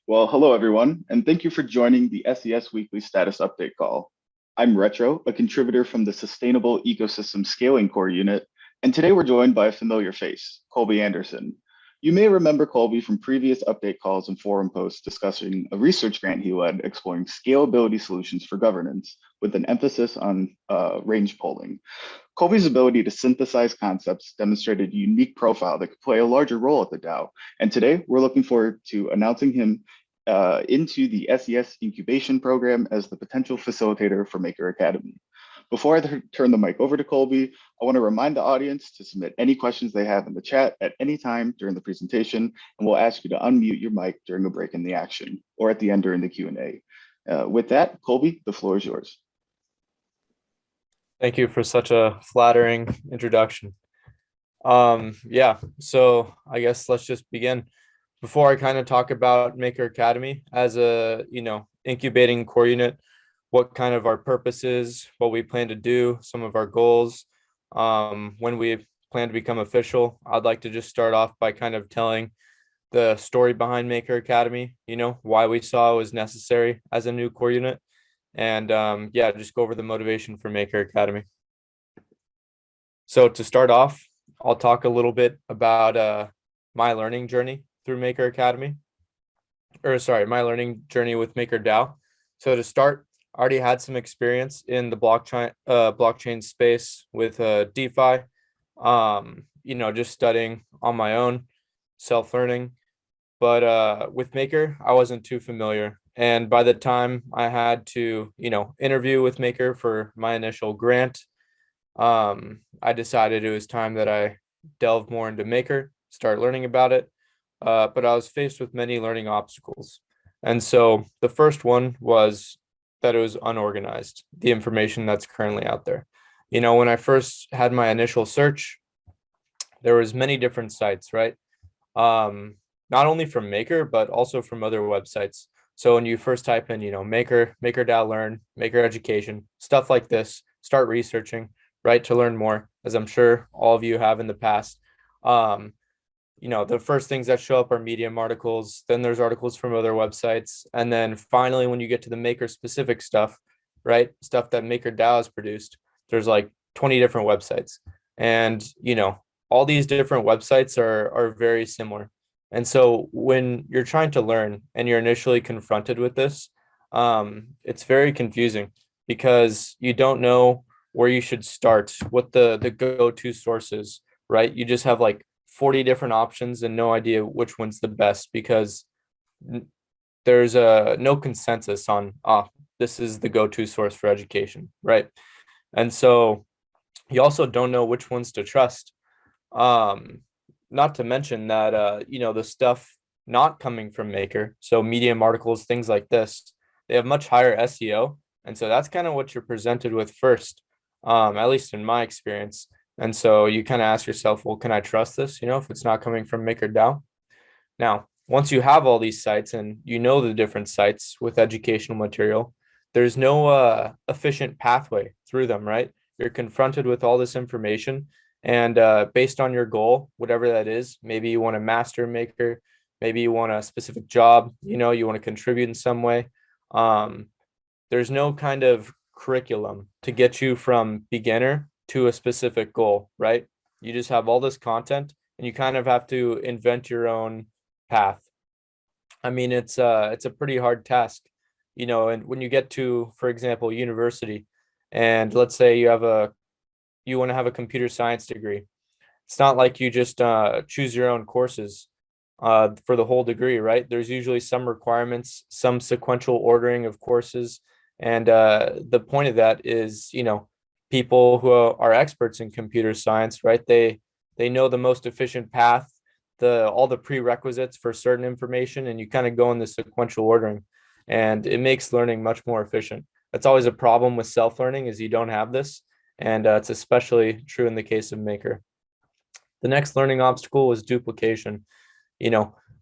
Well, hello everyone, and thank you for joining the SES Weekly Status Update call. I'm Retro, a contributor from the Sustainable Ecosystem Scaling Core Unit, and today we're joined by a familiar face, Colby Anderson. You may remember Colby from previous update calls and forum posts discussing a research grant he led exploring scalability solutions for governance, with an emphasis on range polling. Colby's ability to synthesize concepts demonstrated a unique profile that could play a larger role at the DAO. And today we're looking forward to announcing him into the SES incubation program as the potential facilitator for Maker Academy. Before I turn the mic over to Colby, I want to remind the audience to submit any questions they have in the chat at any time during the presentation, and we'll ask you to unmute your mic during a break in the action or at the end during the Q&A. With that, Colby, the floor is yours. Thank you for such a flattering introduction. Yeah, so I guess let's just begin. Before I kind of talk about Maker Academy as a, incubating core unit, what kind of our purpose is, what we plan to do, some of our goals, when we plan to become official, I'd like to just start off by kind of telling the story behind Maker Academy, why we saw it was necessary as a new core unit. And yeah, just go over the motivation for Maker Academy. So to start off, I'll talk a little bit about my learning journey through Maker Academy, my learning journey with MakerDAO. So to start, I already had some experience in the blockchain space with DeFi, just studying on my own, self-learning. But with Maker, I wasn't too familiar. And by the time I had to, interview with Maker for my initial grant, I decided it was time that I delve more into Maker, start learning about it. But I was faced with many learning obstacles. And so the first one was that it was unorganized, the information that's currently out there. When I first had my initial search, there was many different sites, right? Not only from Maker, but also from other websites. So when you first type in, Maker, MakerDAO Learn, Maker Education, stuff like this, start researching, right, to learn more, as I'm sure all of you have in the past. The first things that show up are Medium articles, then there's articles from other websites. And then finally, when you get to the Maker specific stuff, right, stuff that MakerDAO has produced, there's like 20 different websites. And, all these different websites are very similar. And so when you're trying to learn and you're initially confronted with this, it's very confusing because you don't know where you should start, what the go-to source is, right? You just have like 40 different options and no idea which one's the best because there's no consensus on, this is the go-to source for education, right? And so you also don't know which ones to trust. Not to mention that, the stuff not coming from Maker, so Medium articles, things like this, they have much higher SEO. And so that's kind of what you're presented with first, at least in my experience. And so you kind of ask yourself, well, can I trust this, if it's not coming from MakerDAO? Now, once you have all these sites and the different sites with educational material, there's no efficient pathway through them, right? You're confronted with all this information. And based on your goal, whatever that is, maybe you want to master Maker, maybe you want a specific job, you want to contribute in some way. There's no kind of curriculum to get you from beginner to a specific goal, right? You just have all this content and you kind of have to invent your own path. I mean, it's a pretty hard task, and when you get to, for example, university, and let's say you want to have a computer science degree. It's not like you just choose your own courses for the whole degree, right? There's usually some requirements, some sequential ordering of courses. And the point of that is, people who are experts in computer science, right? They know the most efficient path, all the prerequisites for certain information, and you kind of go in the sequential ordering. And it makes learning much more efficient. That's always a problem with self-learning is you don't have this. And it's especially true in the case of Maker. The next learning obstacle was duplication.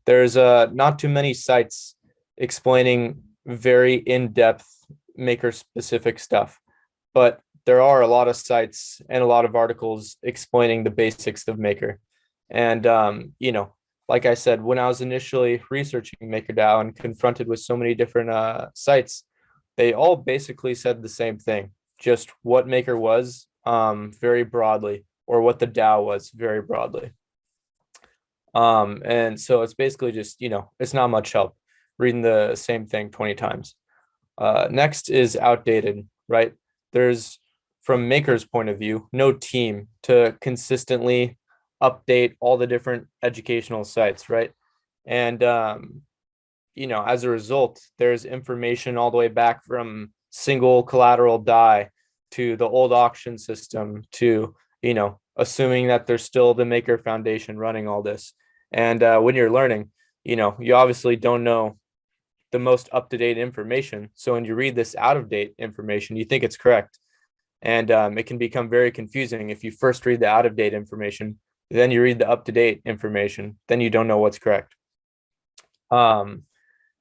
There's not too many sites explaining very in-depth Maker-specific stuff, but there are a lot of sites and a lot of articles explaining the basics of Maker. And, like I said, when I was initially researching MakerDAO and confronted with so many different sites, they all basically said the same thing, just what Maker was very broadly, or what the DAO was very broadly. And so it's basically just, it's not much help reading the same thing 20 times. Next is outdated, right? There's, from Maker's point of view, no team to consistently update all the different educational sites, right? And as a result, there's information all the way back from single collateral DAI to the old auction system to, assuming that there's still the Maker Foundation running all this. And when you're learning, you obviously don't know the most up-to-date information. So when you read this out-of-date information, you think it's correct. And it can become very confusing if you first read the out-of-date information, then you read the up-to-date information, then you don't know what's correct. And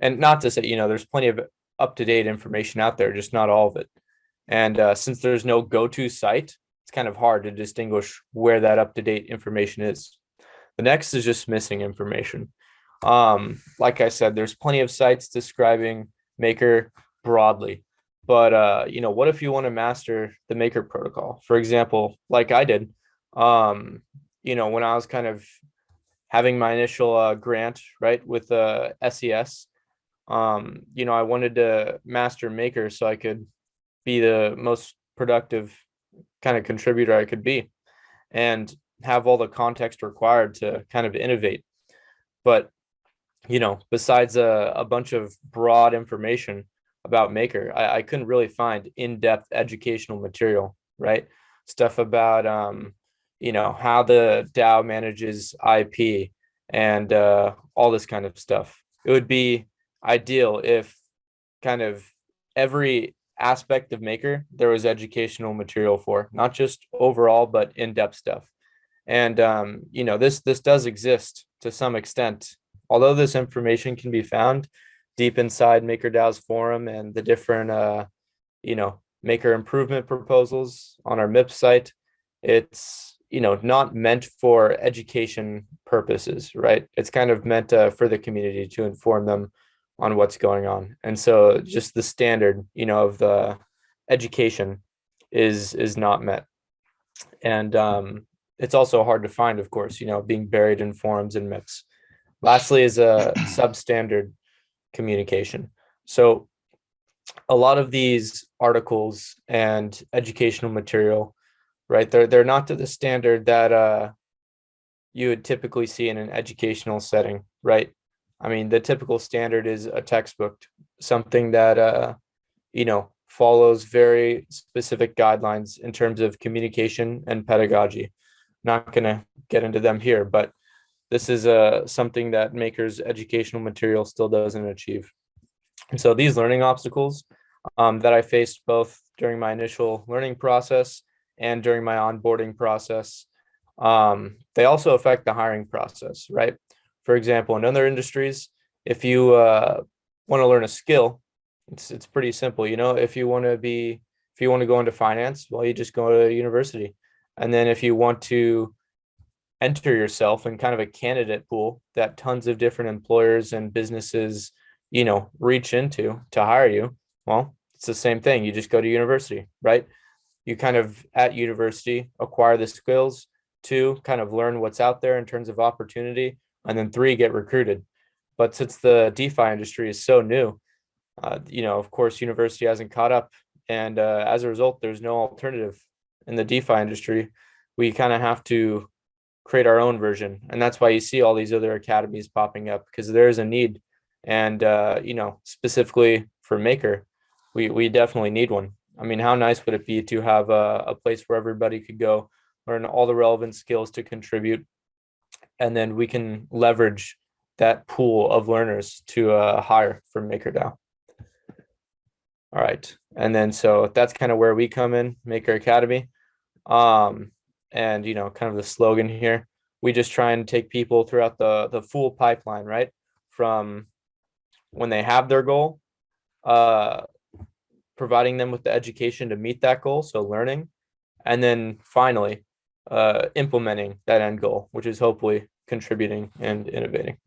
not to say, there's plenty of up-to-date information out there, just not all of it. And since there's no go-to site, it's kind of hard to distinguish where that up-to-date information is. The next is just missing information. Like I said, there's plenty of sites describing Maker broadly, but what if you want to master the Maker protocol? For example, like I did, when I was kind of having my initial grant, right, with SES, I wanted to master Maker so I could be the most productive kind of contributor I could be and have all the context required to kind of innovate. But besides a bunch of broad information about Maker, I couldn't really find in-depth educational material, right? Stuff about, how the DAO manages IP and all this kind of stuff. It would be ideal if kind of every aspect of Maker there was educational material for, not just overall, but in-depth stuff. And, this does exist to some extent. Although this information can be found deep inside MakerDAO's forum and the different, Maker improvement proposals on our MIP site, it's, not meant for education purposes, right? It's kind of meant for the community to inform them on what's going on. And so just the standard, of the education is not met. And it's also hard to find, of course, being buried in forums and MIPs. Lastly is a substandard communication. So a lot of these articles and educational material, right, they're not to the standard that you would typically see in an educational setting, right? I mean, the typical standard is a textbook, something that follows very specific guidelines in terms of communication and pedagogy. Not going to get into them here, but this is something that Maker's educational material still doesn't achieve. And so these learning obstacles that I faced both during my initial learning process and during my onboarding process, they also affect the hiring process, right? For example, in other industries, if you want to learn a skill, it's pretty simple. If you want to go into finance, well, you just go to university. And then if you want to enter yourself in kind of a candidate pool that tons of different employers and businesses, reach into to hire you, well, it's the same thing. You just go to university, right? You kind of at university acquire the skills, 2, kind of learn what's out there in terms of opportunity, and then 3, get recruited. But since the DeFi industry is so new, of course, university hasn't caught up. And as a result, there's no alternative in the DeFi industry. We kind of have to create our own version. And that's why you see all these other academies popping up, because there is a need. And, specifically for Maker, we definitely need one. I mean, how nice would it be to have a place where everybody could go learn all the relevant skills to contribute, and then we can leverage that pool of learners to hire from MakerDAO. All right, and then so that's kind of where we come in, Maker Academy. And kind of the slogan here, we just try and take people throughout the full pipeline, right? From when they have their goal, providing them with the education to meet that goal, so learning, and then finally implementing that end goal, which is hopefully contributing and innovating.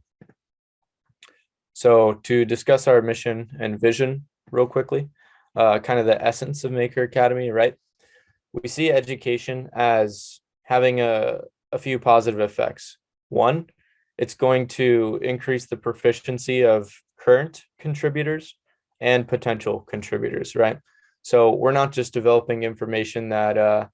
So to discuss our mission and vision real quickly, kind of the essence of Maker Academy, right? We see education as having a few positive effects. One, it's going to increase the proficiency of current contributors and potential contributors, right? So we're not just developing information that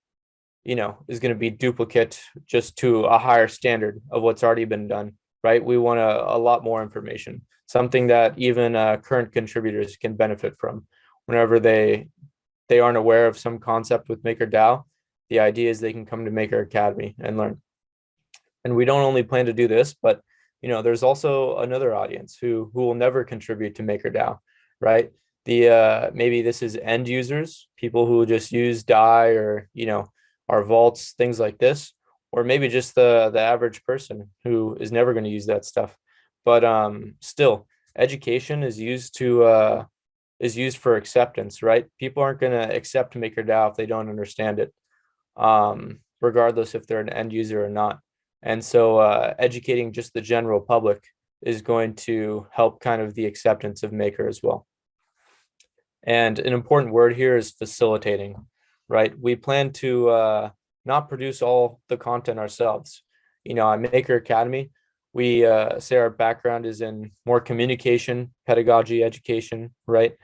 is going to be duplicate just to a higher standard of what's already been done, right? We want a lot more information, something that even current contributors can benefit from. Whenever they aren't aware of some concept with MakerDAO, the idea is they can come to Maker Academy and learn. And we don't only plan to do this, but there's also another audience who will never contribute to MakerDAO, right? Maybe this is end users, people who just use DAI or our vaults, things like this, or maybe just the average person who is never going to use that stuff. But still, education is used for acceptance, right? People aren't going to accept MakerDAO if they don't understand it, regardless if they're an end user or not. And so educating just the general public is going to help kind of the acceptance of Maker as well. And an important word here is facilitating, right? We plan to not produce all the content ourselves. At Maker Academy, we say our background is in more communication, pedagogy, education, right?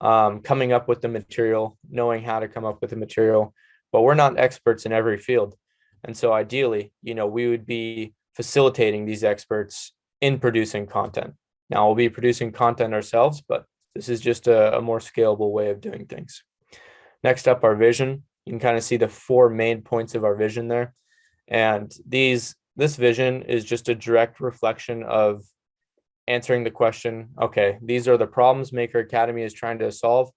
Coming up with the material, knowing how to come up with the material, but we're not experts in every field. And so ideally, we would be facilitating these experts in producing content. Now we'll be producing content ourselves, but this is just a more scalable way of doing things. Next up, our vision. You can kind of see the 4 main points of our vision there. And this vision is just a direct reflection of answering the question, okay, these are the problems Maker Academy is trying to solve.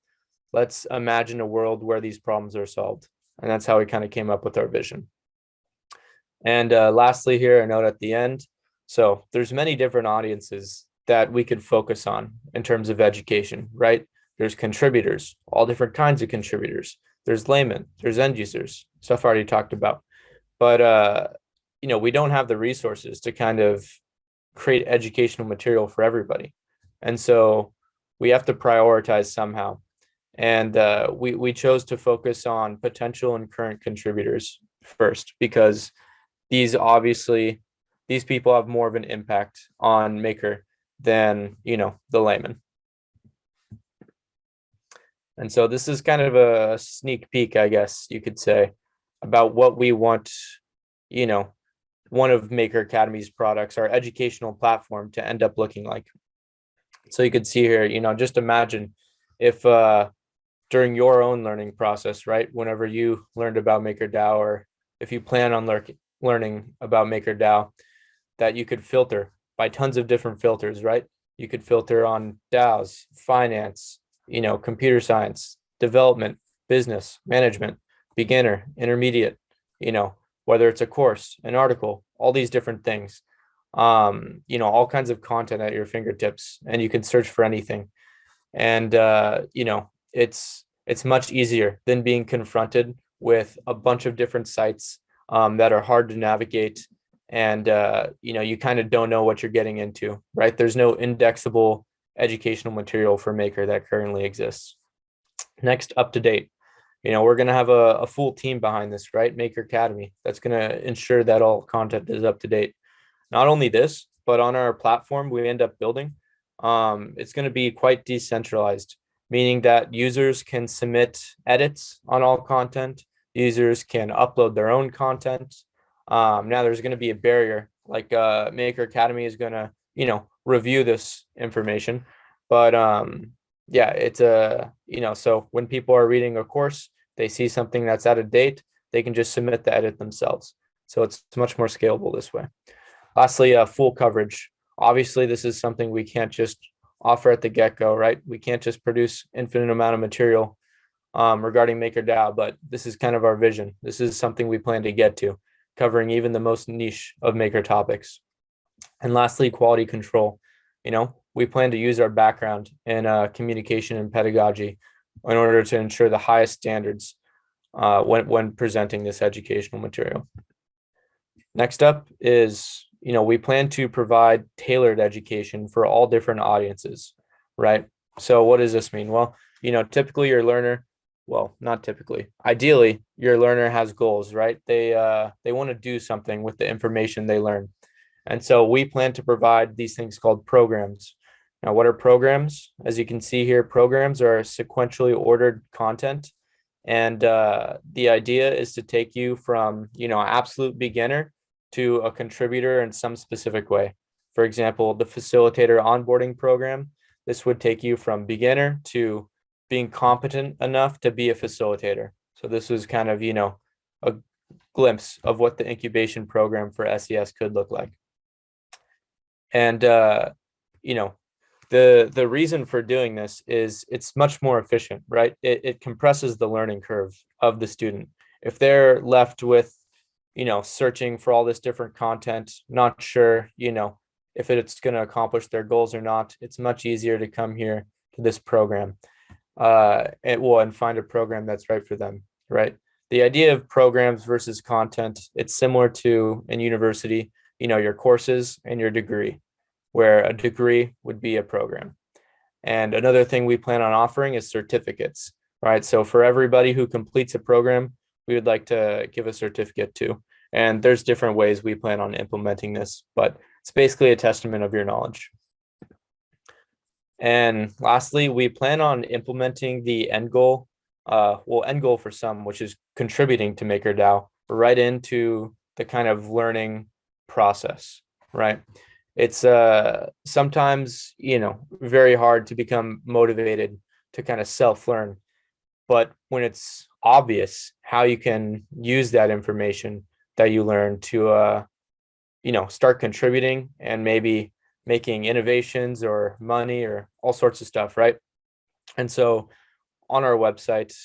Let's imagine a world where these problems are solved. And that's how we kind of came up with our vision. And lastly here, a note at the end. So there's many different audiences that we could focus on in terms of education, right? There's contributors, all different kinds of contributors. There's laymen, there's end users, stuff I already talked about. But, we don't have the resources to kind of create educational material for everybody. And so we have to prioritize somehow. And we chose to focus on potential and current contributors first, because these people have more of an impact on Maker than, the layman. And so this is kind of a sneak peek, I guess you could say, about what we want, one of Maker Academy's products, our educational platform, to end up looking like. So you could see here, just imagine if during your own learning process, right, whenever you learned about MakerDAO, or if you plan on learning about MakerDAO, that you could filter by tons of different filters, right? You could filter on DAOs, finance, computer science, development, business, management, beginner, intermediate, whether it's a course, an article, all these different things, all kinds of content at your fingertips, and you can search for anything. And, it's much easier than being confronted with a bunch of different sites that are hard to navigate. And, you kind of don't know what you're getting into, right? There's no indexable educational material for Maker that currently exists. Next, up to date. We're going to have a full team behind this, right? Maker Academy, that's going to ensure that all content is up to date. Not only this, but on our platform we end up building, it's going to be quite decentralized, meaning that users can submit edits on all content. Users can upload their own content. Now there's going to be a barrier, like Maker Academy is going to, review this information. But yeah, it's so when people are reading a course, they see something that's out of date, they can just submit the edit themselves. So it's much more scalable this way. Lastly, full coverage. Obviously, this is something we can't just offer at the get-go, right? We can't just produce infinite amount of material regarding MakerDAO, but this is kind of our vision. This is something we plan to get to, covering even the most niche of Maker topics. And lastly, quality control. We plan to use our background in communication and pedagogy in order to ensure the highest standards when presenting this educational material. Next up is we plan to provide tailored education for all different audiences, right? So what does this mean? Well, typically your learner, well, not typically, ideally your learner has goals, right? They want to do something with the information they learn. And so we plan to provide these things called programs. Now, what are programs? As you can see here, programs are sequentially ordered content. And the idea is to take you from, absolute beginner to a contributor in some specific way. For example, the facilitator onboarding program, this would take you from beginner to being competent enough to be a facilitator. So this was kind of, a glimpse of what the incubation program for SES could look like. And, the reason for doing this is it's much more efficient, right? It compresses the learning curve of the student. If they're left with, searching for all this different content, not sure, if it's going to accomplish their goals or not, it's much easier to come here to this program and find a program that's right for them, right? The idea of programs versus content, it's similar to in university, your courses and your degree, where a degree would be a program. And another thing we plan on offering is certificates, right? So for everybody who completes a program, we would like to give a certificate to. And there's different ways we plan on implementing this, but it's basically a testament of your knowledge. And lastly, we plan on implementing the end goal, end goal for some, which is contributing to MakerDAO, right into the kind of learning process, right? It's sometimes, very hard to become motivated to kind of self-learn. But when it's obvious how you can use that information that you learn to, start contributing and maybe making innovations or money or all sorts of stuff, right? And so on our website,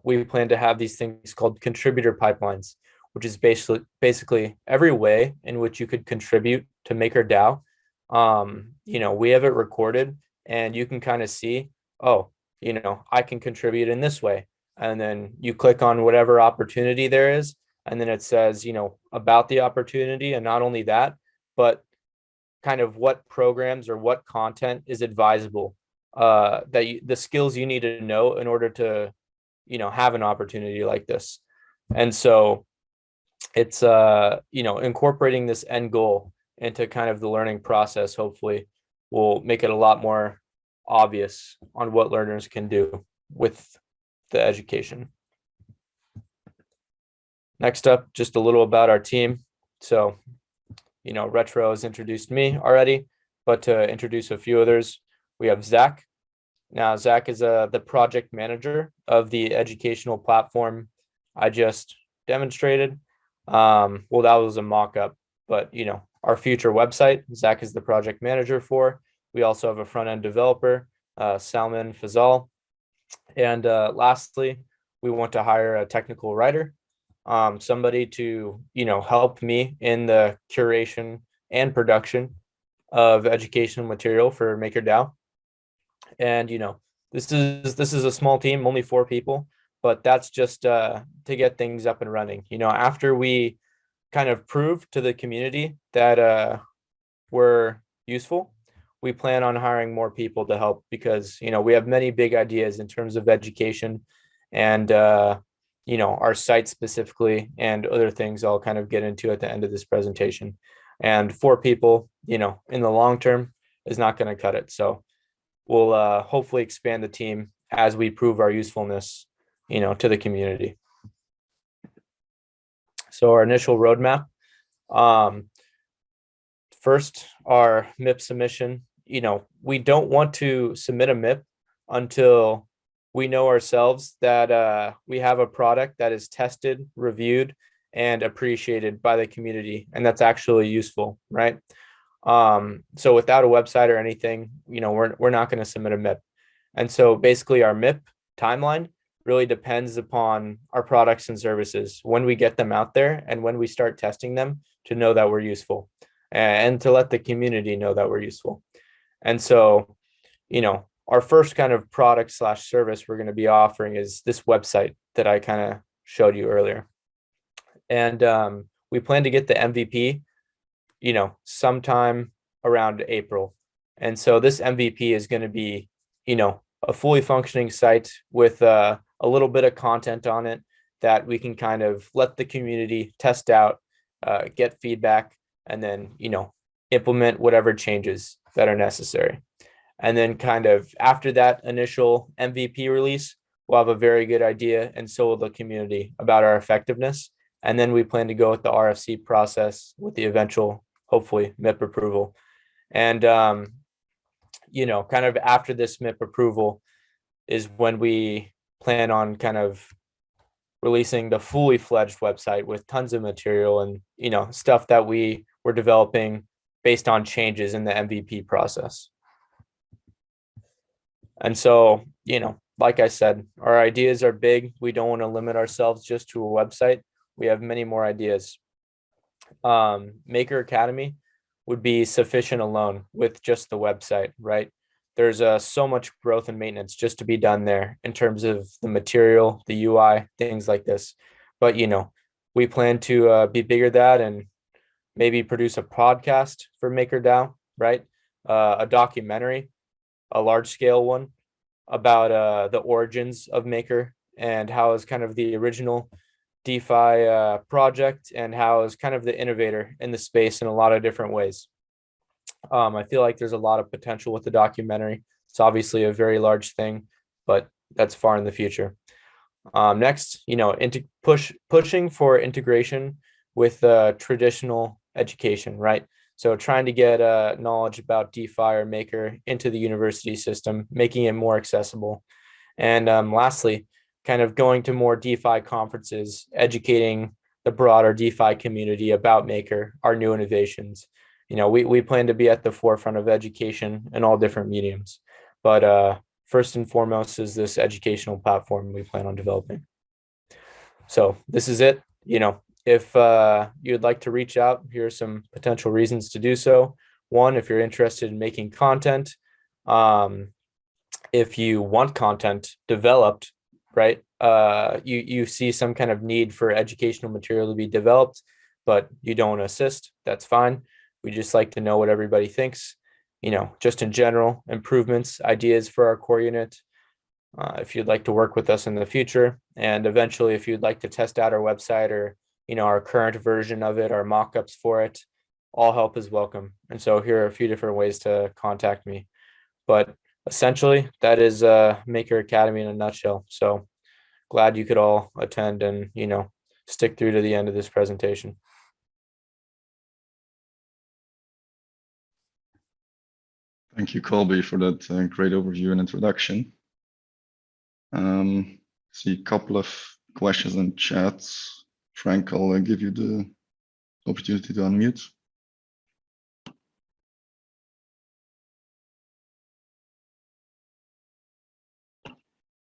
we plan to have these things called contributor pipelines, which is basically every way in which you could contribute to MakerDAO. We have it recorded and you can kind of see, oh, I can contribute in this way. And then you click on whatever opportunity there is. And then it says, about the opportunity. And not only that, but kind of what programs or what content is advisable, the skills you need to know in order to, have an opportunity like this. And so it's, incorporating this end goal into kind of the learning process, hopefully will make it a lot more obvious on what learners can do with the education. Next up, just a little about our team. So, Retro has introduced me already, but to introduce a few others, we have Zach. Now, Zach is the project manager of the educational platform I just demonstrated. Well, that was a mock-up, but, our future website, Zach is the project manager for. We also have a front-end developer, Salman Fazal. And lastly, we want to hire a technical writer, somebody to, help me in the curation and production of educational material for MakerDAO. And, this is a small team, only 4 people, but that's just to get things up and running. After we kind of prove to the community that we're useful, we plan on hiring more people to help because, we have many big ideas in terms of education and, our site specifically and other things I'll kind of get into at the end of this presentation. And 4 people, in the long term is not going to cut it. So we'll hopefully expand the team as we prove our usefulness, to the community. So our initial roadmap, first, our MIP submission. We don't want to submit a MIP until we know ourselves that we have a product that is tested, reviewed, and appreciated by the community, and that's actually useful, right? So without a website or anything, we're not going to submit a MIP. And so basically our MIP timeline really depends upon our products and services, when we get them out there and when we start testing them to know that we're useful and to let the community know that we're useful. And so, our first kind of product / service we're going to be offering is this website that I kind of showed you earlier. And we plan to get the MVP sometime around April. And so this MVP is going to be, a fully functioning site with a little bit of content on it that we can kind of let the community test out, get feedback, and then, implement whatever changes that are necessary. And then kind of after that initial MVP release, we'll have a very good idea, and so will the community, about our effectiveness. And then we plan to go with the RFC process with the eventual, hopefully, MIP approval. And, kind of after this MIP approval is when we plan on kind of releasing the fully fledged website with tons of material and, stuff that we were developing based on changes in the MVP process. And so, like I said, our ideas are big. We don't want to limit ourselves just to a website. We have many more ideas. Maker Academy would be sufficient alone with just the website, right? There's so much growth and maintenance just to be done there in terms of the material, the UI, things like this. But, we plan to be bigger than that and maybe produce a podcast for MakerDAO, right? A documentary, a large scale one about the origins of Maker and how is kind of the original DeFi project and how is kind of the innovator in the space in a lot of different ways. I feel like there's a lot of potential with the documentary. It's obviously a very large thing, but that's far in the future. Next, pushing for integration with traditional education, right? So trying to get knowledge about DeFi or Maker into the university system, making it more accessible. And lastly, kind of going to more DeFi conferences, educating the broader DeFi community about Maker, our new innovations. We plan to be at the forefront of education in all different mediums. But first and foremost is this educational platform we plan on developing. So this is it. If you'd like to reach out, here are some potential reasons to do so. One, if you're interested in making content, if you want content developed, right? You see some kind of need for educational material to be developed, but you don't want to assist, that's fine. We just like to know what everybody thinks, just in general, improvements, ideas for our core unit. If you'd like to work with us in the future, and eventually if you'd like to test out our website or our current version of it, our mock-ups for it, all help is welcome. And so here are a few different ways to contact me. But essentially, that is Maker Academy in a nutshell. So glad you could all attend and, stick through to the end of this presentation. Thank you, Colby, for that great overview and introduction. See a couple of questions in chats. Frank, I'll give you the opportunity to unmute.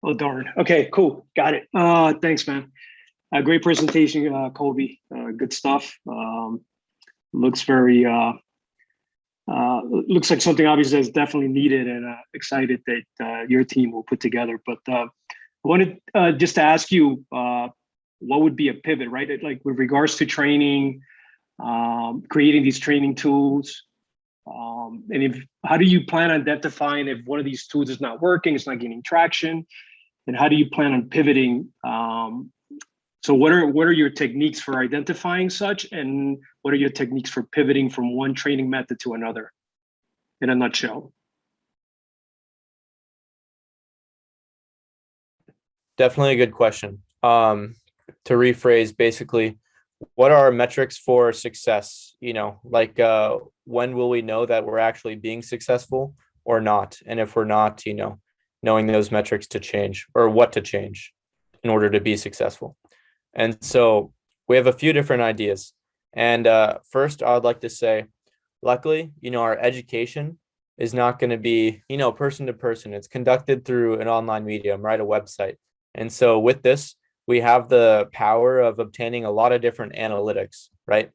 Oh, darn. Okay, cool. Got it. Thanks, man. Great presentation, Colby. Good stuff. Looks very, looks like something obviously that's definitely needed, and excited that your team will put together. But I wanted just to ask you, what would be a pivot, right? Like with regards to training, creating these training tools, and how do you plan on identifying if one of these tools is not working, it's not gaining traction, and how do you plan on pivoting? So what are your techniques for identifying such, and what are your techniques for pivoting from one training method to another, in a nutshell? Definitely a good question. To rephrase, basically, what are our metrics for success? When will we know that we're actually being successful or not? And if we're not, knowing those metrics to change, or what to change in order to be successful. And so we have a few different ideas. And first, I would like to say, luckily, our education is not going to be, person to person. It's conducted through an online medium, right? A website. And so with this, we have the power of obtaining a lot of different analytics, right?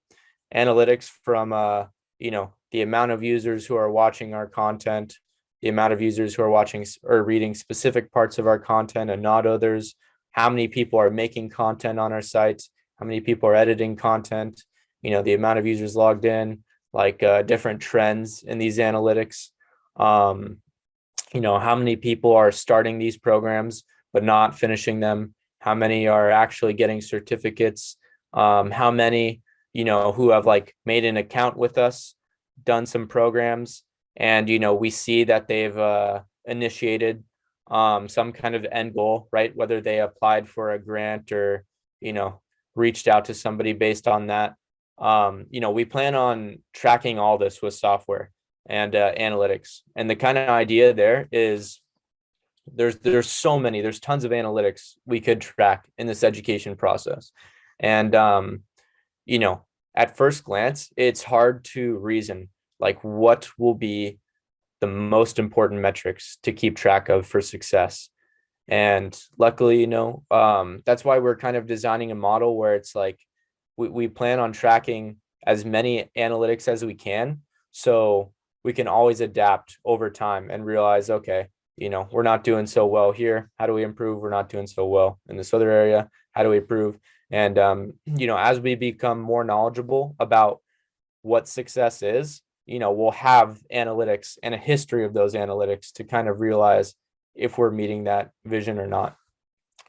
Analytics from, the amount of users who are watching our content, the amount of users who are watching or reading specific parts of our content and not others, how many people are making content on our site, how many people are editing content, the amount of users logged in, like different trends in these analytics. How many people are starting these programs but not finishing them? How many are actually getting certificates? How many, who have like made an account with us, done some programs, and we see that they've initiated some kind of end goal, right? Whether they applied for a grant or reached out to somebody based on that. We plan on tracking all this with software and analytics. And the kind of idea there is there's tons of analytics we could track in this education process. And at first glance, it's hard to reason like what will be the most important metrics to keep track of for success. And luckily, that's why we're kind of designing a model where it's like we plan on tracking as many analytics as we can, so we can always adapt over time and realize, okay, we're not doing so well here. How do we improve? We're not doing so well in this other area. How do we improve? And, as we become more knowledgeable about what success is, we'll have analytics and a history of those analytics to kind of realize if we're meeting that vision or not.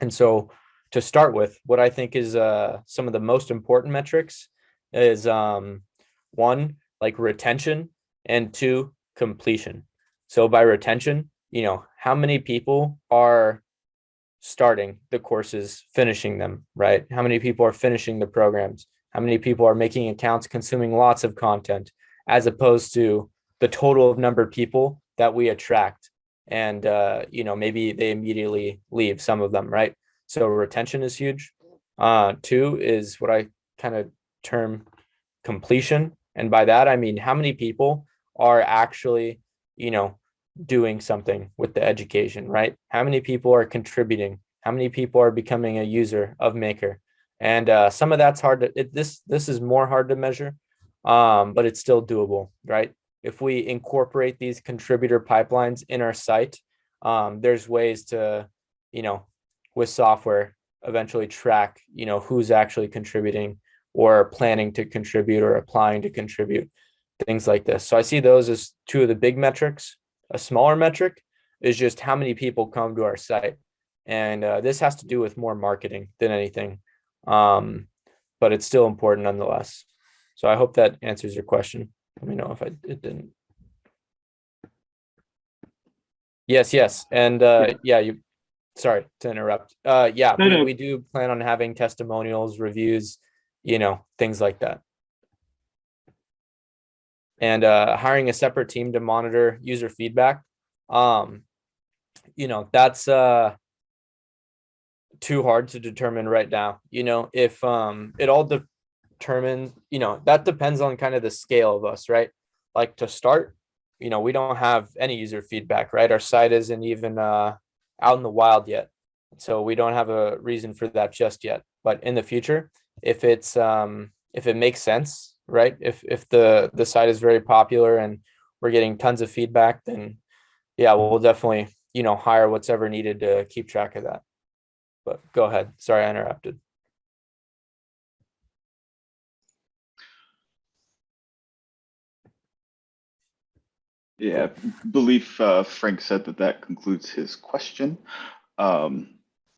And so to start with, what I think is some of the most important metrics is one, like retention, and two, completion. So by retention, how many people are starting the courses, finishing them, right? How many people are finishing the programs? How many people are making accounts, consuming lots of content, as opposed to the total of number of people that we attract. And, maybe they immediately leave, some of them, right? So retention is huge. Two is what I kind of term completion. And by that, I mean, how many people are actually, doing something with the education, right? How many people are contributing? How many people are becoming a user of Maker? And some of that's hard to, this is more hard to measure, but it's still doable, right? If we incorporate these contributor pipelines in our site, there's ways to, with software, eventually track, who's actually contributing or planning to contribute or applying to contribute, things like this. So I see those as two of the big metrics. A smaller metric is just how many people come to our site. And this has to do with more marketing than anything, but it's still important nonetheless. So I hope that answers your question. Let me know if it didn't. Yes. And sorry to interrupt. No. We do plan on having testimonials, reviews, things like that. And hiring a separate team to monitor user feedback. That's too hard to determine right now. If it all determines, that depends on kind of the scale of us, right? Like to start, we don't have any user feedback, right? Our site isn't even out in the wild yet. So we don't have a reason for that just yet. But in the future, if it makes sense, right? If the site is very popular and we're getting tons of feedback, then yeah, we'll definitely, hire what's ever needed to keep track of that. But go ahead. Sorry, I interrupted. Yeah, I believe Frank said that concludes his question.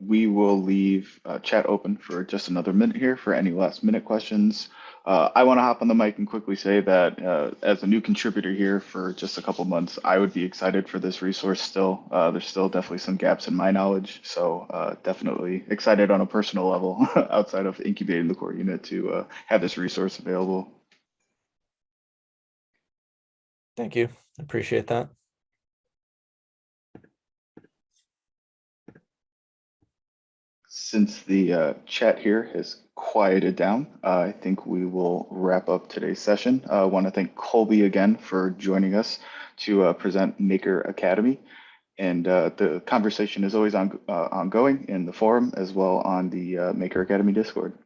We will leave chat open for just another minute here for any last minute questions. I want to hop on the mic and quickly say that as a new contributor here for just a couple months, I would be excited for this resource still. There's still definitely some gaps in my knowledge. So definitely excited on a personal level outside of incubating the core unit to have this resource available. Thank you. Appreciate that. Since the chat here has quieted down, I think we will wrap up today's session. I want to thank Colby again for joining us to present Maker Academy. And the conversation is always ongoing in the forum as well on the Maker Academy Discord.